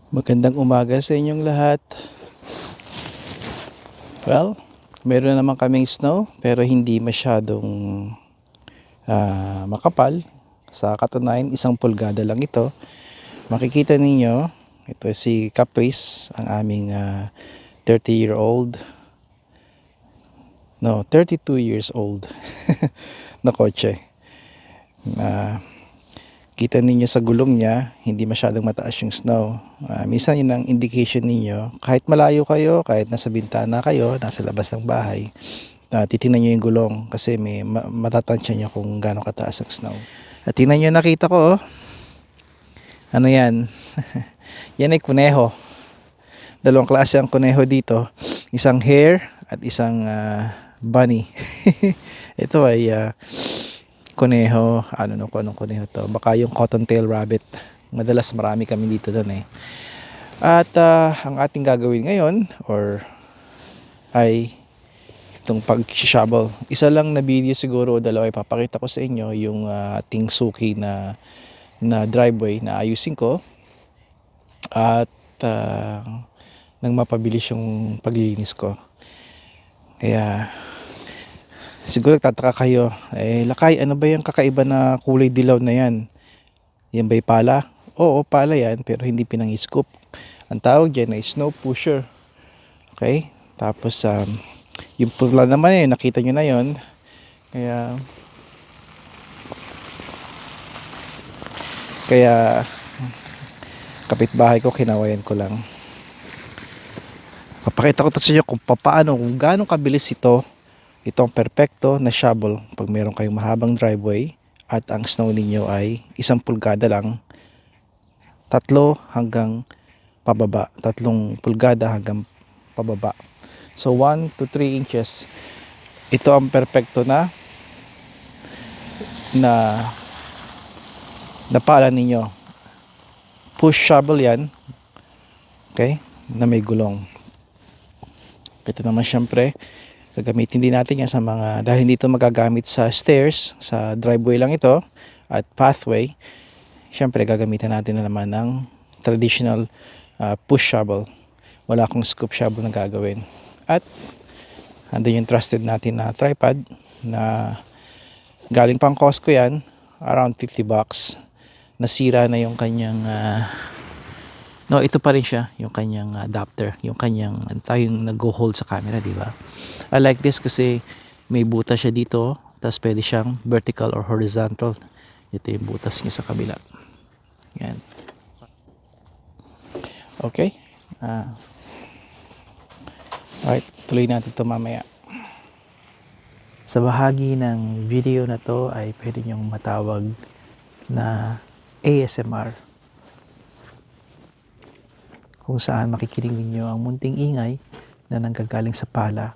Magandang umaga sa inyong lahat. Well, meron na naman kaming snow pero hindi masyadong makapal. Sa katunayan, 1 pulgada lang ito. Makikita ninyo, ito si Caprice, ang aming 30-year-old. No, 32 years old na kotse. Kita ninyo sa gulong niya, hindi masyadong mataas yung snow. Minsan yun ang indication ninyo, kahit malayo kayo, kahit nasa bintana kayo, nasa labas ng bahay, titingnan nyo yung gulong kasi may matatansya nyo kung gaano kataas ang snow. At tingnan nyo, nakita ko, ano yan? Yan ay kuneho. Dalawang klase ang kuneho dito. Isang hare at isang bunny. Ito ay kuneho, ano ko anong kuneho to, baka yung cottontail rabbit. Madalas marami kami dito doon eh. At ang ating gagawin ngayon ay itong pag-shovel. Isa lang na video siguro o dalawa ipapakita ko sa inyo yung ating suki na driveway na ayusin ko at nang mapabilis yung paglilinis ko. Kaya siguro nagtataka kayo, Lakay, ano ba yung kakaiba na kulay dilaw na yan? Yan ba'y pala? Oo, pala yan, pero hindi pinang-scoop. Ang tawag dyan ay snow pusher. Okay? Tapos, yung pula naman nakita nyo na yon. Kaya, kapitbahay ko, kinawayan ko lang. Papakita ko to sa inyo kung gaano kabilis itong perfecto na shovel pag meron kayong mahabang driveway at ang snow ninyo ay 1 pulgada lang, 3 pulgada hanggang pababa. So 1 to 3 inches. Ito ang perfecto na pala ninyo. Push shovel yan. Okay? Na may gulong. Ito naman syempre, gagamitin din natin yan sa dahil hindi ito magagamit sa stairs, sa driveway lang ito at pathway. Syempre gagamitin natin na naman ng traditional push shovel. Wala akong scoop shovel na gagawin. At andun yung trusted natin na tripod na galing pang Costco yan, around $50. Nasira na yung kanyang no, ito pa rin siya, yung kanyang adapter, yung kanyang yung nag-hold sa camera, di ba? I like this kasi may butas siya dito, tapos pwede siyang vertical or horizontal. Ito yung butas niya sa kabila. Yan. Okay. Alright, tuloy natin ito mamaya. Sa bahagi ng video na to ay pwede nyong matawag na ASMR, kung saan makikinig ninyo ang munting ingay na nanggagaling sa pala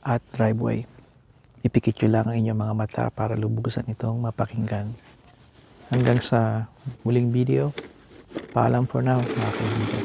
at driveway. Ipikit nyo lang ang inyong mga mata para lubusan itong mapakinggan. Hanggang sa muling video, paalam for now, mga kaibigan.